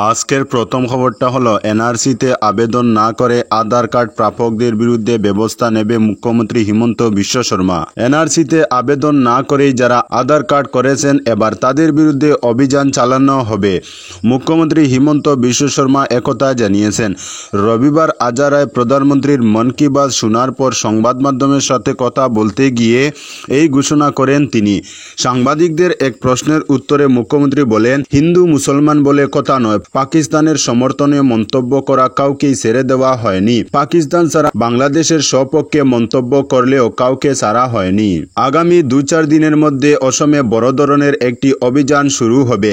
আজকের প্রথম খবরটা হলো এনআরসিতে আবেদন না করে আধার কার্ড প্রাপকদের বিরুদ্ধে ব্যবস্থা নেবে মুখ্যমন্ত্রী হিমন্ত বিশ্ব শর্মা। এনআরসিতে আবেদন না করেই যারা আধার কার্ড করেছেন এবার তাদের বিরুদ্ধে অভিযান চালানো হবে। মুখ্যমন্ত্রী হিমন্ত বিশ্ব শর্মা একথা জানিয়েছেন। রবিবার আজারায় প্রধানমন্ত্রীর মন কি বাত শোনার পর সংবাদ মাধ্যমের সাথে কথা বলতে গিয়ে এই ঘোষণা করেন তিনি। সাংবাদিকদের এক প্রশ্নের উত্তরে মুখ্যমন্ত্রী বলেন, হিন্দু মুসলমান বলে কথা নয়, পাকিস্তানের সমর্থনে মন্তব্য করা কাউকেই ছেড়ে দেওয়া হয়নি। পাকিস্তান ছাড়া বাংলাদেশের সপক্ষে মন্তব্য করলেও কাউকে ছাড়া হয়নি। আগামী 2-4 দিনের মধ্যে অসমে বড় ধরনের একটি অভিযান শুরু হবে।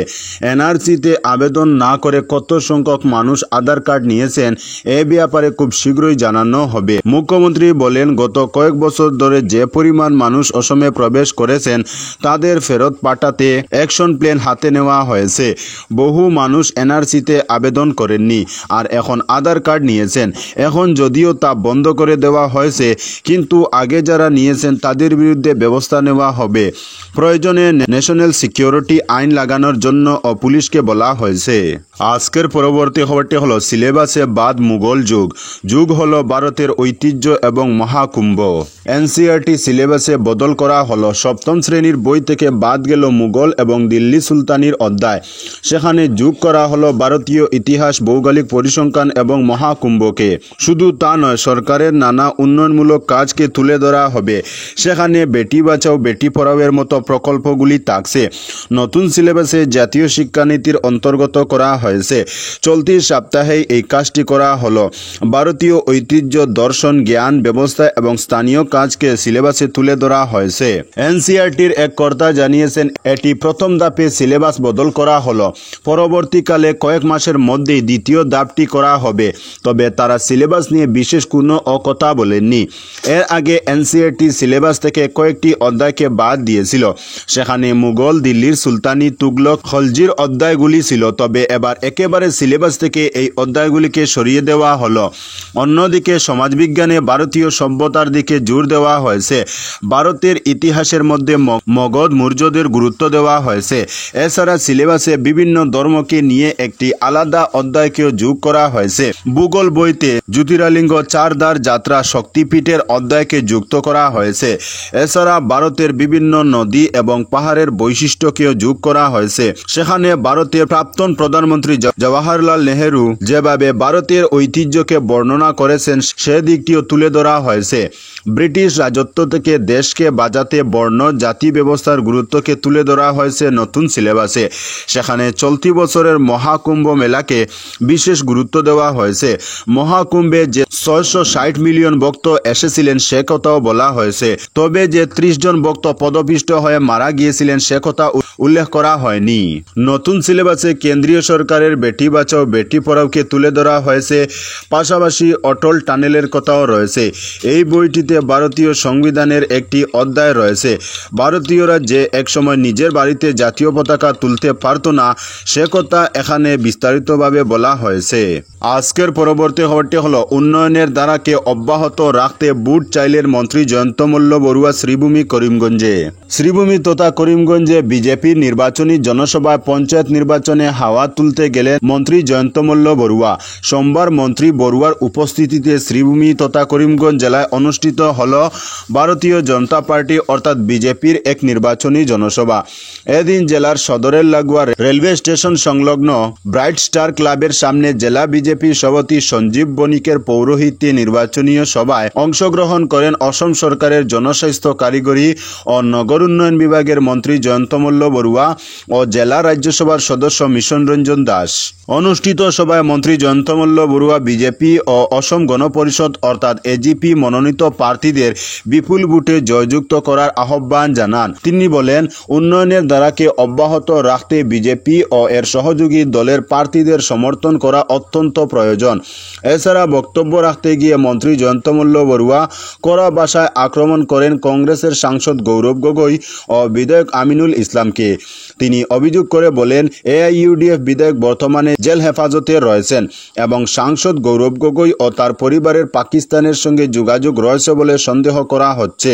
এনআরসিতে আবেদন না করে কত সংখ্যক মানুষ আধার কার্ড নিয়েছেন এ ব্যাপারে খুব শীঘ্রই জানানো হবে। মুখ্যমন্ত্রী বলেন, গত কয়েক বছর ধরে যে পরিমাণ মানুষ অসমে প্রবেশ করেছেন তাদের ফেরত পাঠাতে অ্যাকশন প্ল্যান হাতে নেওয়া হয়েছে। বহু মানুষ এনআরসিতে আবেদন করেননি আর এখন আধার কার্ড নিয়েছেন। এখন যদিও তা বন্ধ করে দেওয়া হয়েছে, কিন্তু আগে যারা নিয়েছেন তাদের বিরুদ্ধে ব্যবস্থা নেওয়া হবে। প্রয়োজনে ন্যাশনাল সিকিউরিটি আইন লাগানোর জন্য পুলিশকে বলা হয়েছে। আজকের পরবর্তী খবরটি হলো সিলেবাসে বাদ মুঘল যুগ। যুগ হলো ভারতের ঐতিহ্য এবং মহাকুম্ভ। এনসিইআরটি সিলেবাসে বদল করা হলো। 7ম শ্রেণীর বই থেকে বাদ গেল মুঘল এবং দিল্লি সুলতানির অধ্যায়। সেখানে যোগ করা হলো ভারতীয় ইতিহাস, ভৌগোলিক পরিসংখ্যান এবং মহাকুম্ভকে। শুধু তা নয়, সরকারের নানা উন্নয়নমূলক কাজকে তুলে ধরা হবে। সেখানে বেটি বাঁচাও বেটি পড়াওয়ের মতো প্রকল্পগুলি থাকছে। নতুন সিলেবাসে জাতীয় শিক্ষানীতির অন্তর্গত করা হয়েছে। চলতি সপ্তাহেই এই কাজটি করা হলো। ভারতীয় ঐতিহ্য, দর্শন, জ্ঞান ব্যবস্থা এবং স্থানীয় কাজকে সিলেবাসে তুলে ধরা হয়েছে। এনসিইআরটির এক কর্তা জানিয়েছেন, এটি প্রথম ধাপে সিলেবাস বদল করা হলো। পরবর্তীকালে কয়েক মাসের মধ্যেই দ্বিতীয় ধাপটি করা হবে। তবে তারা সিলেবাস নিয়ে বিশেষ কোনো কথা বলেননি। এর আগে এনসিইআরটি সিলেবাস থেকে কয়েকটি অধ্যায়কে বাদ দিয়েছিল। সেখানে মুঘল, দিল্লির সুলতানি, তুগলক, খলজির অধ্যায়গুলি ছিল। তবে এবার একেবারে সিলেবাস থেকে এই অধ্যায়গুলিকে সরিয়ে দেওয়া হলো। অন্যদিকে সমাজবিজ্ঞানে ভারতীয় সভ্যতার দিকে জোর দেওয়া হয়েছে। ভারতের ইতিহাসের মধ্যে মগধ, মৌর্যদের গুরুত্ব দেওয়া হয়েছে। এছাড়া সিলেবাসে বিভিন্ন ধর্মকে নিয়ে একটি আলাদা অধ্যায়কেও যোগ করা হয়েছে। ভূগোল বইতে জ্যোতির্লিঙ্গ, চারধার যাত্রা, শক্তিপীঠের অধ্যায়কে যুক্ত করা হয়েছে। এছাড়া ভারতের বিভিন্ন নদী এবং পাহাড়ের বৈশিষ্ট্যকেও যোগ করা হয়েছে। সেখানে ভারতের প্রাক্তন প্রধানমন্ত্রী জওয়াহরলাল নেহেরু যেভাবে ভারতের ঐতিহ্যকে বর্ণনা করেছেন সে দিকটিও তুলে ধরা হয়েছে। ব্রিটিশ রাজত্ব থেকে দেশকে বাঁচাতে বর্ণ জাতি ব্যবস্থার গুরুত্বকে তুলে ধরা হয়েছে নতুন সিলেবাসে। সেখানে চলতি বছরের মহাকুম্ভ মেলাকে বিশেষ গুরুত্ব দেওয়া হয়েছে। মহাকুম্ভে যে 660 মিলিয়ন ভক্ত এসেছিলেন সে কথাও বলা হয়েছে। তবে যে 30 জন ভক্ত পদপিষ্ট হয়ে মারা গিয়েছিলেন সে কথা উল্লেখ করা হয়নি। নতুন সিলেবাসে কেন্দ্রীয় সরকারের বেটি বাঁচাও বেটি পড়াওকে তুলে ধরা হয়েছে। পাশাপাশি অটল টানেলের কথাও রয়েছে। এই বইটিতে ভারতীয় সংবিধানের একটি অধ্যায় রয়েছে। ভারতীয়রা যে একসময় নিজের বাড়িতে জাতীয় পতাকা তুলতে পারত না সে কথা এখানে বিস্তারিতভাবে বলা হয়েছে। আজকের পরবর্তী খবরটি হলো উন্নয়নের ধারাকে অব্যাহত রাখতে বুট চাইলেন মন্ত্রী জয়ন্ত মল্ল বড়ুয়া শ্রীভূমি করিমগঞ্জে। শ্রীভূমি তথা করিমগঞ্জে বিজেপির নির্বাচনী জনসভায় পঞ্চায়েত নির্বাচনে হাওয়া তুলতে গেলেন মন্ত্রী জয়ন্ত মল্ল বড়ুয়া। সোমবার মন্ত্রী বড়ুয়ার উপস্থিতিতে শ্রীভূমি তথা করিমগঞ্জ জেলায় অনুষ্ঠিত হল ভারতীয় জনতা পার্টি অর্থাৎ বিজেপির এক নির্বাচনী জনসভা। এদিন জেলার সদরের লাগোয়া রেলওয়ে স্টেশন সংলগ্ন ব্রাইট স্টার ক্লাবের সামনে জেলা বিজেপি সভাপতি সঞ্জীব বণিকের পৌরোহিত্যে নির্বাচনী সভায় অংশগ্রহণ করেন অসম সরকারের জনস্বাস্থ্য, কারিগরি ও নগর উন্নয়ন বিভাগের মন্ত্রী জয়ন্ত মল্ল বড়ুয়া ও জেলা রাজ্যসভার সদস্য মিশন রঞ্জন দাস। অনুষ্ঠিত সভায় মন্ত্রী জয়ন্ত মল্ল বড়ুয়া বিজেপি ও অসম গণপরিষদ অর্থাৎ এজিপি মনোনীত প্রার্থীদের বিপুল ভোটে জয়যুক্ত করার আহ্বান জানান। তিনি বলেন, উন্নয়নের ধারাকে অব্যাহত রাখতে বিজেপি ও এর সহযোগী দলের প্রার্থীদের সমর্থন করা অত্যন্ত প্রয়োজন। এছাড়া বক্তব্য রাখতে গিয়ে মন্ত্রী জয়ন্ত মল্ল বড়ুয়া কড়া ভাষায় আক্রমণ করেন কংগ্রেসের সাংসদ গৌরব গগৈ ও বিধায়ক আমিনুল ইসলামকে। তিনি অভিযোগ করে বলেন, এআইইউডিএফ বিধায়ক বর্তমানে জেল হেফাজতে রয়েছেন এবং সাংসদ গৌরব গগৈ ও তার পরিবারের পাকিস্তানের সঙ্গে যোগাযোগ রয়েছে বলে সন্দেহ করা হচ্ছে।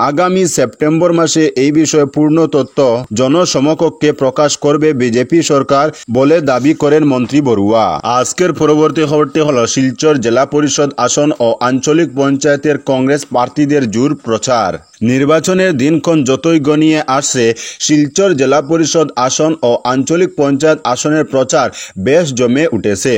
আগামী সেপ্টেম্বর মাসে এই বিষয়ে পূর্ণ তথ্য জনসমক্ষে প্রকাশ করবে বিজেপি সরকার বলে দাবি করেন মন্ত্রী বড়ুয়া। আজকের পরবর্তী খবরটি হল শিলচর জেলা পরিষদ আসন ও আঞ্চলিক পঞ্চায়েতের কংগ্রেস প্রার্থীদের জোর প্রচার। নির্বাচনের দিনক্ষণ যতই গনিয়ে আসছে, শিলচর জেলা পরিষদ আসন ও আঞ্চলিক পঞ্চায়েত আসনের প্রচার বেশ জমে উঠেছে।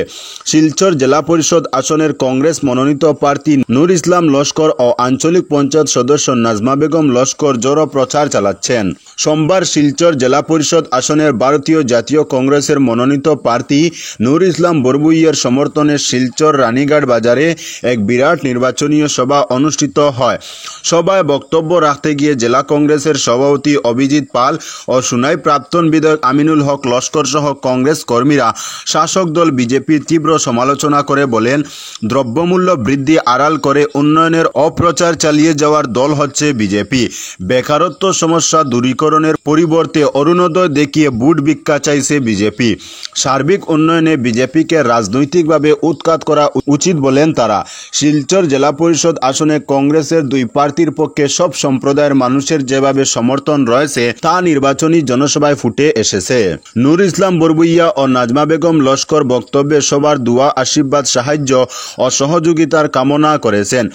শিলচর জেলা পরিষদ আসনের কংগ্রেস মনোনীত প্রার্থী নূর ইসলাম লস্কর ও আঞ্চলিক পঞ্চায়েত সদস্য নাজমা বেগম লস্কর জোরো প্রচার চালাচ্ছেন। সোমবার শিলচর জেলা পরিষদ আসনের ভারতীয় জাতীয় কংগ্রেসের মনোনীত প্রার্থী নূর ইসলাম বরবুইয়ার সমর্থনে শিলচর রানীঘাট বাজারে এক বিরাট নির্বাচনীয় সভা অনুষ্ঠিত হয়। সভায় বক্তব্য রাখতে গিয়ে জেলা কংগ্রেসের সভাপতি অভিজিৎ পাল ও সুনাই প্রাক্তন বিধায়ক আমিনুল হক লস্কর সহ কংগ্রেস কর্মীরা শাসক দল বিজেপির তীব্র সমালোচনা করে বলেন, দ্রব্যমূল্য বৃদ্ধি আড়াল করে উন্নয়নের অপ্রচার চালিয়ে যাওয়ার দল হচ্ছে বিজেপি। বেকারত্ব সমস্যা দূরীকরণের পরিবর্তে অরুণোদয় দেখিয়ে বুট ভিক্ষা চাইছে বিজেপি। সার্বিক উন্নয়নে বিজেপিকে রাজনৈতিকভাবে উৎখাত করা উচিত বলেন তারা। শিলচর জেলা পরিষদ আসনে কংগ্রেসের দুই প্রার্থীর পক্ষে সব সম্প্রদায়ের মানুষের যেভাবে সমর্থন রয়েছে তা নির্বাচনী জনসভায় ফুটে এসেছে। নূর ইসলাম বরবুইয়া ও নাজমা বেগম লস্কর বক্তব্যে সবার দোয়া, আশীর্বাদ, সাহায্য ও সহযোগিতার কামনা করেছেন।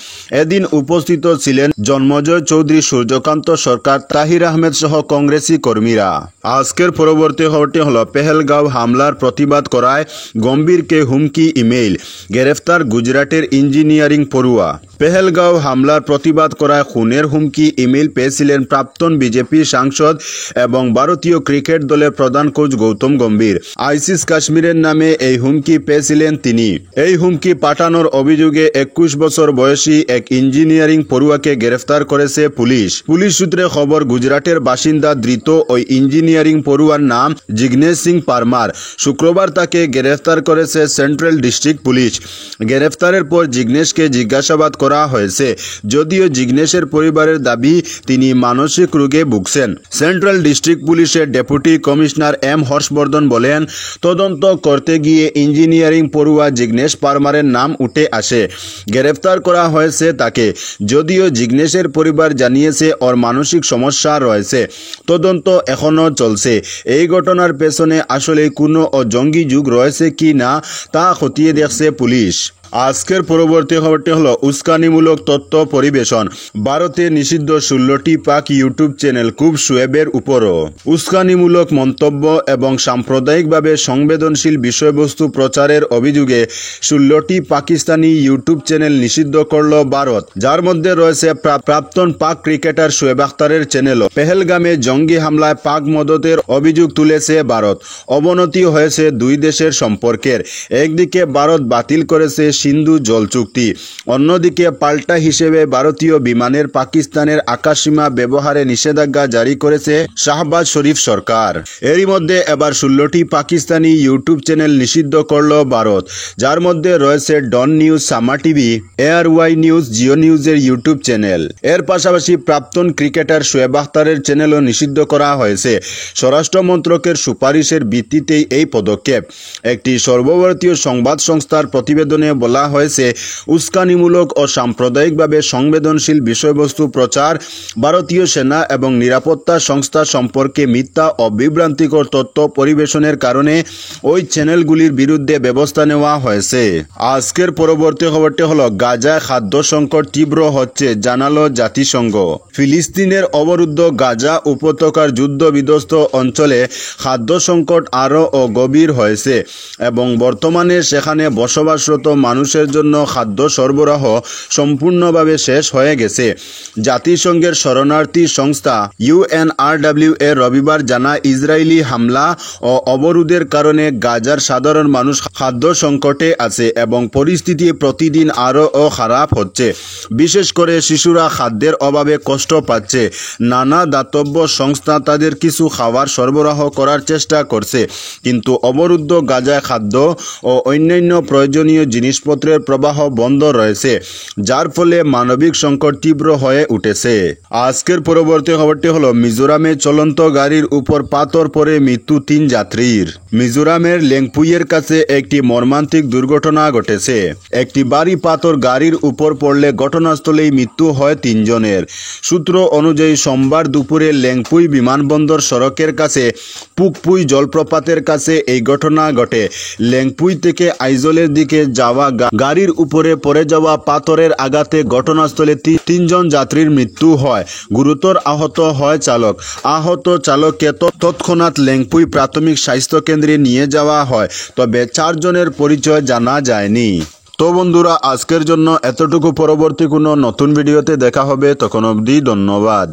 এদিন উপস্থিত ছিলেন জন্মজয় চৌধুরী, সূর্যকান্ত সরকার, তাহির আহমেদ সহ কংগ্রেসী কর্মীরা। আজকের পরবর্তী খবরটি হল পেহেলগাঁও হামলার প্রতিবাদ করায় গম্ভীরকে হুমকি ইমেইল, গ্রেফতার গুজরাটের ইঞ্জিনিয়ারিং পড়ুয়া। পেহেলগাঁও হামলার প্রতিবাদ করায় খুনের হুমকি ইমেইল পেয়েছিলেন প্রাক্তন বিজেপি সাংসদ এবং ভারতীয় ক্রিকেট দলের প্রধান কোচ গৌতম গম্ভীর। আইসিস কাশ্মীরের নামে এই হুমকি পেয়েছিলেন তিনি। এই হুমকি পাঠানোর অভিযোগে 21 বছর বয়সী এক ইঞ্জিনিয়ারিং পড়ুয়াকে গ্রেফতার করেছে পুলিশ। পুলিশ সূত্রে খবর, গুজরাটের বাসিন্দা ধৃত ওই ইঞ্জিনিয়ারিং পড়ুয়ার নাম জিগ্নেশ সিং পারমার। শুক্রবার তাকে গ্রেফতার করেছে সেন্ট্রাল ডিস্ট্রিক্ট পুলিশ। গ্রেফতারের পর জিগ্নেশকে জিজ্ঞাসাবাদ করা হয়েছে, যদিও জিগ্নেশের পরিবারের দাবি তিনি মানসিক রোগে ভুগছেন। সেন্ট্রাল ডিস্ট্রিক্ট পুলিশের ডেপুটি কমিশনার এম হর্ষবর্ধন বলেন, তদন্ত করতে গিয়ে ইঞ্জিনিয়ারিং পড়ুয়া জিগ্নেশ পারমারের নাম উঠে আসে। গ্রেফতার করা হয়েছে তাকে, যদিও জিগ্নেশের পরিবার জানিয়েছে ওর মানসিক সমস্যা রয়েছে। তদন্ত এখনও চলছে। এই ঘটনার পেছনে আসলে কোনো জঙ্গি যুগ রয়েছে কি না তা খতিয়ে দেখছে পুলিশ। আজকের পরবর্তী খবরটি হলো উস্কানিমূলক তথ্য পরিবেশন। ভারতে নিষিদ্ধ 16টি পাক ইউটিউব চ্যানেল খুব শোয়েবের উপরও উস্কানিমূলক মন্তব্য এবং সাম্প্রদায়িকভাবে সংবেদনশীল বিষয়বস্তু প্রচারের অভিযোগে 16টি পাকিস্তানি ইউটিউব চ্যানেল নিষিদ্ধ করল ভারত, যার মধ্যে রয়েছে প্রাক্তন পাক ক্রিকেটার শোয়েব আখতারের চ্যানেলও। পেহেলগামে জঙ্গি হামলায় পাক মদতের অভিযোগ তুলেছে ভারত। অবনতি হয়েছে দুই দেশের সম্পর্কের। একদিকে ভারত বাতিল করেছে সিন্ধু জল চুক্তি, অন্যদিকে পাল্টা হিসেবে ভারতীয় বিমানের পাকিস্তানের আকাশসীমা ব্যবহারে নিষেধাজ্ঞা জারি করেছে শাহবাজ শরীফ সরকার। এরই মধ্যে এবার 16টি পাকিস্তানি ইউটিউব চ্যানেল নিষিদ্ধ করল ভারত, যার মধ্যে রয়েছে ডন নিউজ, সামা টিভি, এআরওয়াই নিউজ, জিও নিউজের ইউটিউব চ্যানেল। এর পাশাপাশি প্রাক্তন ক্রিকেটার শোয়েব আখতারের চ্যানেলও নিষিদ্ধ করা হয়েছে। স্বরাষ্ট্র মন্ত্রকের সুপারিশের ভিত্তিতেই এই পদক্ষেপ। একটি সর্বভারতীয় সংবাদ সংস্থার প্রতিবেদনে বলা হয়েছে, উস্কানিমূলক ও সাম্প্রদায়িকভাবে সংবেদনশীল বিষয়বস্তু প্রচার, ভারতীয় সেনা এবং নিরাপত্তা সংস্থা সম্পর্কে মিথ্যা ও বিভ্রান্তিকর তথ্য পরিবেশনের কারণে ওই চ্যানেলগুলির বিরুদ্ধে ব্যবস্থা নেওয়া হয়েছে। আজকের পরবর্তী খবরটি হলো গাজায় খাদ্য সংকট তীব্র হচ্ছে, জানালো জাতিসংঘ। ফিলিস্তিনের অবরুদ্ধ গাজা উপত্যকার যুদ্ধ বিধ্বস্ত অঞ্চলে খাদ্য সংকট আরও গভীর হয়েছে এবং বর্তমানে সেখানে বসবাসরত মানুষের জন্য খাদ্য সরবরাহ সম্পূর্ণভাবে শেষ হয়ে গেছে। জাতিসংঘের শরণার্থী সংস্থা UNRWA রবিবার জানায়, ইসরায়েলি হামলা ও অবরোধের কারণে গাজার সাধারণ মানুষ খাদ্য সংকটে আছে এবং পরিস্থিতি প্রতিদিন আরও খারাপ হচ্ছে। বিশেষ করে শিশুরা খাদ্যের অভাবে কষ্ট পাচ্ছে। নানা দাতব্য সংস্থা তাদের কিছু খাবার সরবরাহ করার চেষ্টা করছে, কিন্তু অবরুদ্ধ গাজায় খাদ্য ও অন্যান্য প্রয়োজনীয় জিনিসপত্র জিনিসপত্রের প্রবাহ বন্ধ রয়েছে, যার ফলে মানবিক সংকট তীব্র হয়ে উঠেছে। আজকের পরবর্তী খবরটি হলো মিজোরামে চলন্ত গাড়ির উপর পাথর পড়ে মৃত্যু 3 যাত্রীর। মিজোরামের লেংপুইয়ের কাছে একটি মর্মান্তিক দুর্ঘটনা ঘটেছে। একটি ভারী পাথর গাড়ির উপর পড়লে ঘটনাস্থলেই মৃত্যু হয় 3 জনের। সূত্র অনুযায়ী সোমবার দুপুরে লেংপুই বিমানবন্দর সড়কের কাছে পুকপুই জলপ্রপাতের কাছে এই ঘটনা ঘটে। লেংপুই থেকে আইজলের দিকে যাওয়া গাড়ির উপরে পড়ে যাওয়া পাথরের আঘাতে ঘটনাস্থলে 3 জন যাত্রীর মৃত্যু হয়। গুরুতর আহত হয় চালক। আহত চালককে তৎক্ষণাৎ লেংপুই প্রাথমিক স্বাস্থ্য কেন্দ্রে নিয়ে যাওয়া হয়, তবে 4 জনের পরিচয় জানা যায়নি। তো বন্ধুরা, আজকের জন্য এতটুকু। পরবর্তী কোনো নতুন ভিডিওতে দেখা হবে, তখন অবধি ধন্যবাদ।